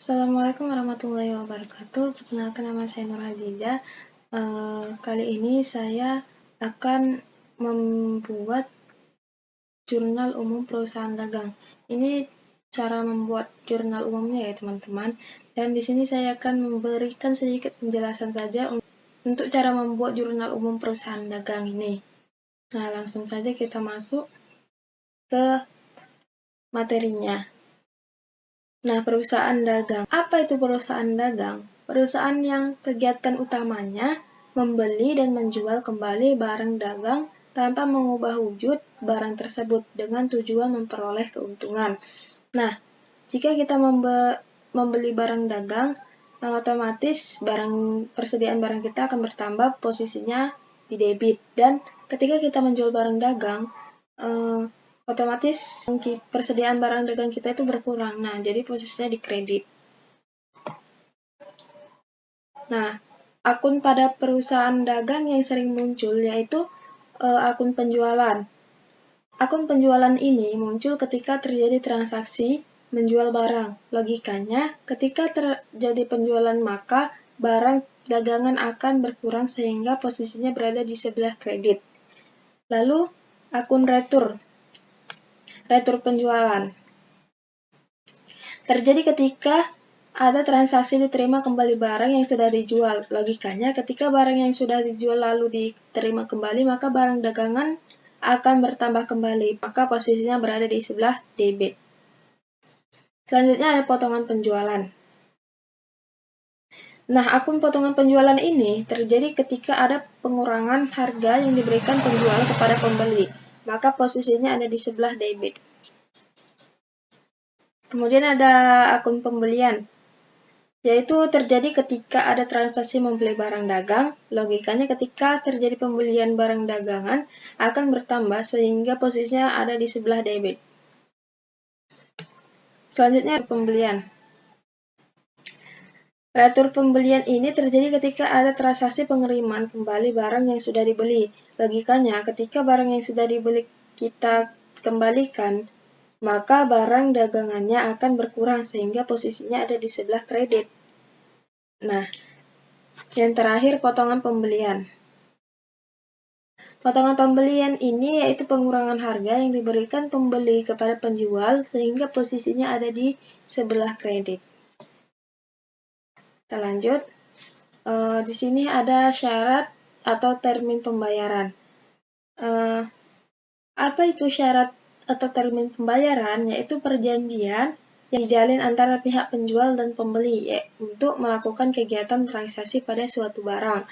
Assalamualaikum warahmatullahi wabarakatuh. Perkenalkan, nama saya Nur Hadiza. Kali ini saya akan membuat jurnal umum perusahaan dagang. Ini cara membuat jurnal umumnya ya teman-teman. Dan di sini saya akan memberikan sedikit penjelasan saja untuk cara membuat jurnal umum perusahaan dagang ini. Nah, langsung saja kita masuk ke materinya. Nah, perusahaan dagang. Apa itu perusahaan dagang? Perusahaan yang kegiatan utamanya membeli dan menjual kembali barang dagang tanpa mengubah wujud barang tersebut dengan tujuan memperoleh keuntungan. Nah, jika kita membeli barang dagang, otomatis persediaan barang kita akan bertambah, posisinya di debit. Dan ketika kita menjual barang dagang, otomatis persediaan barang dagang kita itu berkurang. Nah, jadi posisinya di kredit. Nah, akun pada perusahaan dagang yang sering muncul yaitu akun penjualan. Akun penjualan ini muncul ketika terjadi transaksi menjual barang. Logikanya, ketika terjadi penjualan maka barang dagangan akan berkurang sehingga posisinya berada di sebelah kredit. Lalu, akun retur penjualan. Terjadi ketika ada transaksi diterima kembali barang yang sudah dijual. Logikanya, ketika barang yang sudah dijual lalu diterima kembali, maka barang dagangan akan bertambah kembali. Maka posisinya berada di sebelah debit. Selanjutnya ada potongan penjualan. Nah, akun potongan penjualan ini terjadi ketika ada pengurangan harga yang diberikan penjual kepada pembeli. Maka posisinya ada di sebelah debit. Kemudian ada akun pembelian, yaitu terjadi ketika ada transaksi membeli barang dagang. Logikanya ketika terjadi pembelian barang dagangan akan bertambah sehingga posisinya ada di sebelah debit. Selanjutnya pembelian. Retur pembelian ini terjadi ketika ada transaksi pengiriman kembali barang yang sudah dibeli. Logikanya ketika barang yang sudah dibeli kita kembalikan, maka barang dagangannya akan berkurang sehingga posisinya ada di sebelah kredit. Nah, yang terakhir potongan pembelian. Potongan pembelian ini yaitu pengurangan harga yang diberikan pembeli kepada penjual sehingga posisinya ada di sebelah kredit. Kita lanjut. Di sini ada syarat atau termin pembayaran. Apa itu syarat atau termin pembayaran? Yaitu perjanjian yang dijalin antara pihak penjual dan pembeli untuk melakukan kegiatan transaksi pada suatu barang.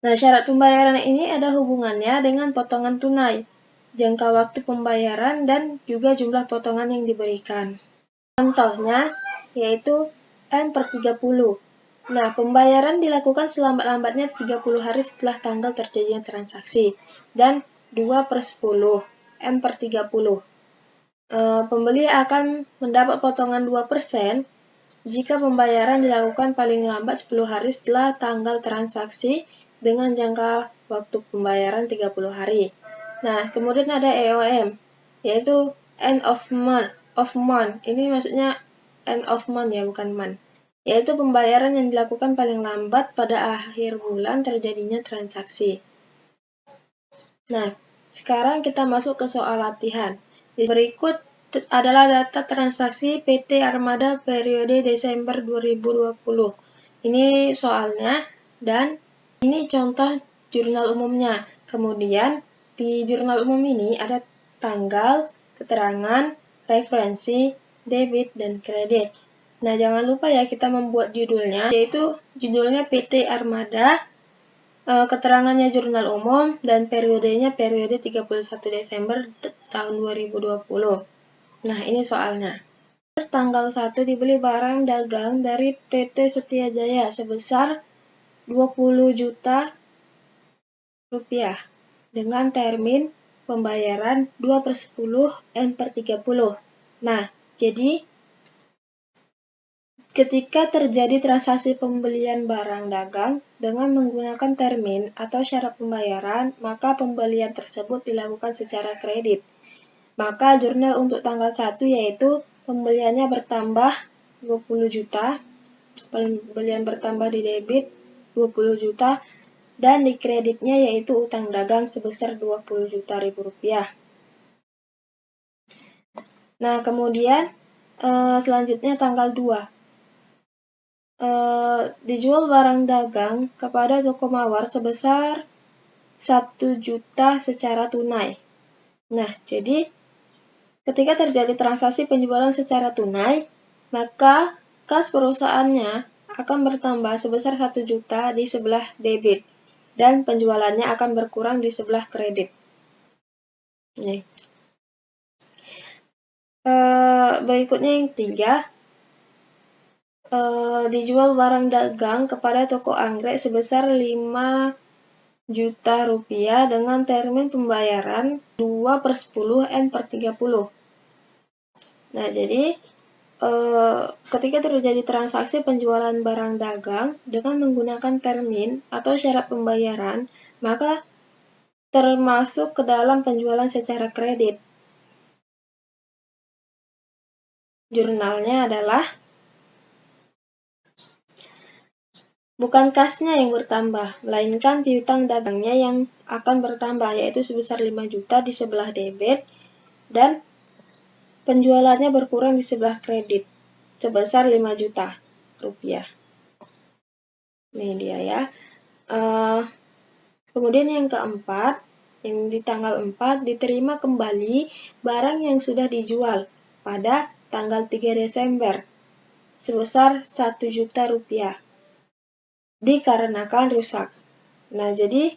Nah, syarat pembayaran ini ada hubungannya dengan potongan tunai, jangka waktu pembayaran, dan juga jumlah potongan yang diberikan. Contohnya yaitu M/30. Nah, pembayaran dilakukan selambat-lambatnya 30 hari setelah tanggal terjadinya transaksi. Dan 2/10, M/30. Pembeli akan mendapat potongan 2% jika pembayaran dilakukan paling lambat 10 hari setelah tanggal transaksi dengan jangka waktu pembayaran 30 hari. Nah, kemudian ada EOM, yaitu end of month. Ini maksudnya end of month ya, bukan month. Yaitu pembayaran yang dilakukan paling lambat pada akhir bulan terjadinya transaksi. Nah, sekarang kita masuk ke soal latihan. Berikut adalah data transaksi PT Armada periode Desember 2020. Ini soalnya dan ini contoh jurnal umumnya. Kemudian di jurnal umum ini ada tanggal, keterangan, referensi, debit, dan kredit. Nah, jangan lupa ya kita membuat judulnya, yaitu judulnya PT Armada, keterangannya jurnal umum, dan periodenya periode 31 Desember tahun 2020. Nah, ini soalnya. Tanggal 1 dibeli barang dagang dari PT Setia Jaya sebesar 20 juta rupiah dengan termin pembayaran 2/10 N/30. Nah, jadi ketika terjadi transaksi pembelian barang dagang dengan menggunakan termin atau syarat pembayaran, maka pembelian tersebut dilakukan secara kredit. Maka jurnal untuk tanggal 1 yaitu pembeliannya bertambah 20 juta, pembelian bertambah di debit 20 juta, dan di kreditnya yaitu utang dagang sebesar 20 juta rupiah. Nah, kemudian selanjutnya tanggal 2. Dijual barang dagang kepada toko mawar sebesar 1 juta secara tunai. Nah, jadi ketika terjadi transaksi penjualan secara tunai, maka kas perusahaannya akan bertambah sebesar 1 juta di sebelah debit, dan penjualannya akan berkurang di sebelah kredit. Nih. Berikutnya yang 3, dijual barang dagang kepada toko anggrek sebesar 5 juta rupiah dengan termin pembayaran 2/10 N/30. Nah, jadi ketika terjadi transaksi penjualan barang dagang dengan menggunakan termin atau syarat pembayaran, maka termasuk ke dalam penjualan secara kredit. Jurnalnya adalah bukan kasnya yang bertambah, melainkan piutang dagangnya yang akan bertambah, yaitu sebesar 5 juta di sebelah debit, dan penjualannya berkurang di sebelah kredit, sebesar 5 juta rupiah. Ini dia ya. Kemudian yang keempat, yang di tanggal 4, diterima kembali barang yang sudah dijual pada tanggal 3 Desember, sebesar 1 juta rupiah. Dikarenakan rusak. Nah, jadi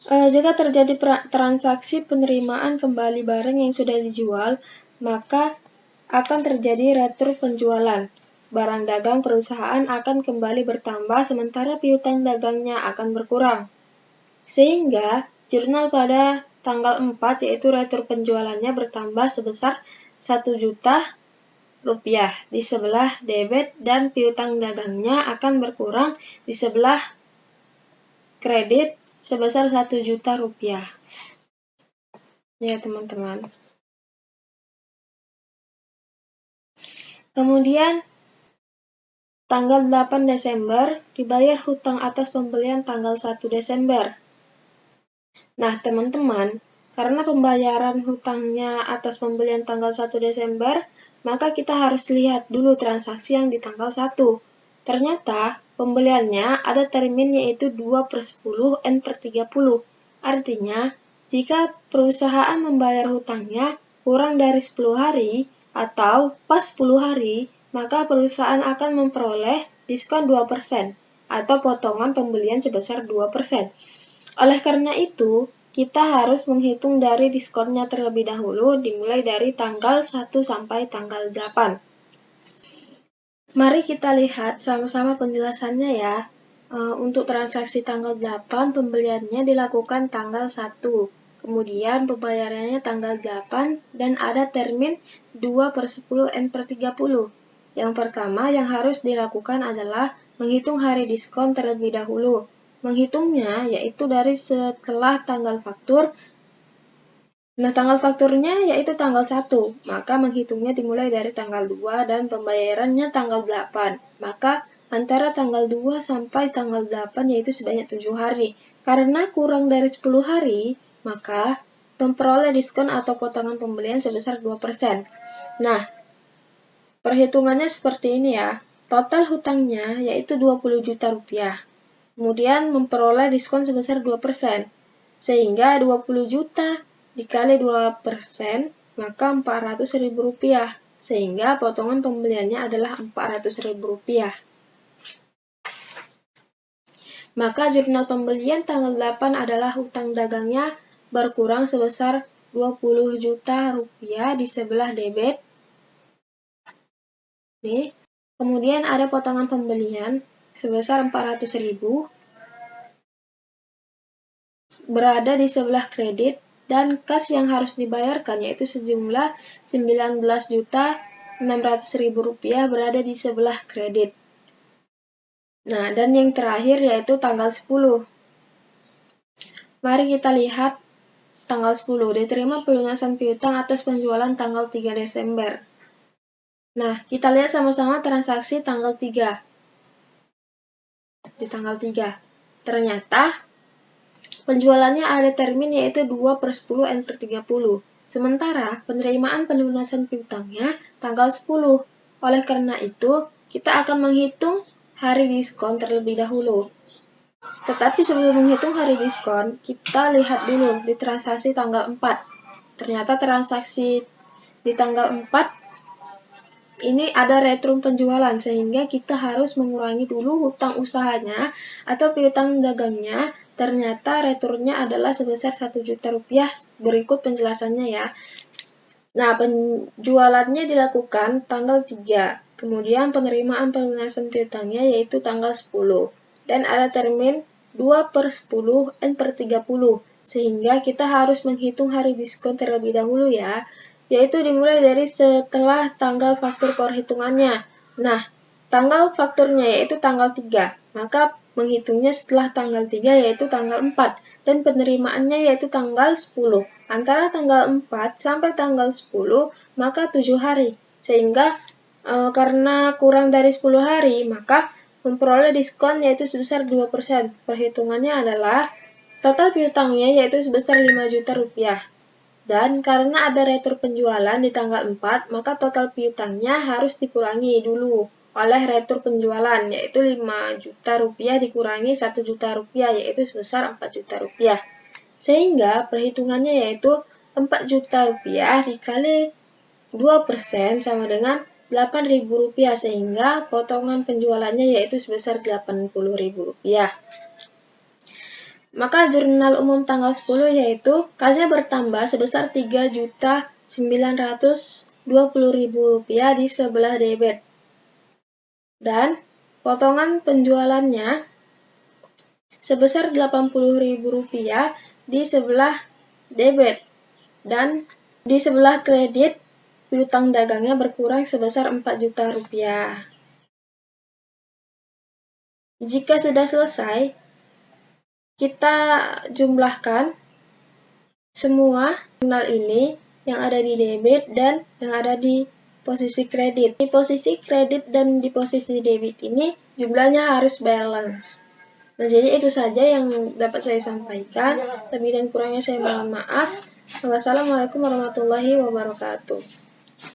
jika terjadi transaksi penerimaan kembali barang yang sudah dijual, maka akan terjadi retro penjualan. Barang dagang perusahaan akan kembali bertambah sementara piutang dagangnya akan berkurang. Sehingga jurnal pada tanggal 4 yaitu retro penjualannya bertambah sebesar 1 juta rupiah di sebelah debit, dan piutang dagangnya akan berkurang di sebelah kredit sebesar 1 juta rupiah. Ya, teman-teman. Kemudian tanggal 8 Desember dibayar hutang atas pembelian tanggal 1 Desember. Nah, teman-teman, karena pembayaran hutangnya atas pembelian tanggal 1 Desember, maka kita harus lihat dulu transaksi yang di tanggal 1. Ternyata pembeliannya ada termin yaitu 2/10 N/30. Artinya, jika perusahaan membayar hutangnya kurang dari 10 hari atau pas 10 hari, maka perusahaan akan memperoleh diskon 2% atau potongan pembelian sebesar 2%. Oleh karena itu, kita harus menghitung dari diskonnya terlebih dahulu, dimulai dari tanggal 1 sampai tanggal 8. Mari kita lihat sama-sama penjelasannya ya. Untuk transaksi tanggal 8, pembeliannya dilakukan tanggal 1. Kemudian pembayarannya tanggal 8 dan ada termin 2/10 N/30. Yang pertama yang harus dilakukan adalah menghitung hari diskon terlebih dahulu. Menghitungnya yaitu dari setelah tanggal faktur. Nah, tanggal fakturnya yaitu tanggal 1, maka menghitungnya dimulai dari tanggal 2 dan pembayarannya tanggal 8. Maka antara tanggal 2 sampai tanggal 8 yaitu sebanyak 7 hari. Karena kurang dari 10 hari, maka memperoleh diskon atau potongan pembelian sebesar 2%. Nah, perhitungannya seperti ini ya. Total hutangnya yaitu 20 juta rupiah. Kemudian memperoleh diskon sebesar 2%. Sehingga 20 juta dikali 2%, maka 400.000 rupiah. Sehingga potongan pembeliannya adalah 400.000 rupiah. Maka jurnal pembelian tanggal 8 adalah hutang dagangnya berkurang sebesar 20 juta rupiah di sebelah debit. Nih. Kemudian ada potongan pembelian sebesar 400.000 berada di sebelah kredit, dan kas yang harus dibayarkan yaitu sejumlah 19.600.000 rupiah berada di sebelah kredit. Nah, dan yang terakhir yaitu tanggal 10. Mari kita lihat tanggal 10. Diterima pelunasan piutang atas penjualan tanggal 3 Desember. Nah, kita lihat sama-sama transaksi tanggal 3. Di tanggal 3. Ternyata penjualannya ada termin yaitu 2/10 N/30. Sementara penerimaan pelunasan piutangnya tanggal 10. Oleh karena itu, kita akan menghitung hari diskon terlebih dahulu. Tetapi sebelum menghitung hari diskon, kita lihat dulu di transaksi tanggal 4. Ternyata transaksi di tanggal 4 ini ada retrum penjualan, sehingga kita harus mengurangi dulu hutang usahanya atau piutang dagangnya. Ternyata returnnya adalah sebesar 1 juta rupiah. Berikut penjelasannya ya. Nah, penjualannya dilakukan tanggal 3. Kemudian penerimaan pelunasan piutangnya yaitu tanggal 10. Dan ada termin 2/10 N/30. Sehingga kita harus menghitung hari diskon terlebih dahulu ya, yaitu dimulai dari setelah tanggal faktur perhitungannya. Nah, tanggal fakturnya yaitu tanggal 3, maka menghitungnya setelah tanggal 3 yaitu tanggal 4, dan penerimaannya yaitu tanggal 10. Antara tanggal 4 sampai tanggal 10, maka 7 hari. Sehingga karena kurang dari 10 hari, maka memperoleh diskon yaitu sebesar 2%. Perhitungannya adalah total piutangnya yaitu sebesar 5 juta rupiah. Dan karena ada retur penjualan di tanggal 4, maka total piutangnya harus dikurangi dulu oleh retur penjualan, yaitu 5 juta rupiah dikurangi 1 juta rupiah, yaitu sebesar 4 juta rupiah. Sehingga perhitungannya yaitu 4 juta rupiah dikali 2% sama dengan 8.000 rupiah, sehingga potongan penjualannya yaitu sebesar 80.000 rupiah. Maka jurnal umum tanggal 10 yaitu kasnya bertambah sebesar 3.920.000 rupiah di sebelah debit. Dan potongan penjualannya sebesar 80.000 rupiah di sebelah debit. Dan di sebelah kredit, piutang dagangnya berkurang sebesar 4 juta rupiah. Jika sudah selesai, kita jumlahkan semua jurnal ini yang ada di debit dan yang ada di posisi kredit. Di posisi kredit dan di posisi debit ini jumlahnya harus balance. Nah, jadi itu saja yang dapat saya sampaikan. Lebih dan kurangnya saya mohon maaf. Wassalamualaikum warahmatullahi wabarakatuh.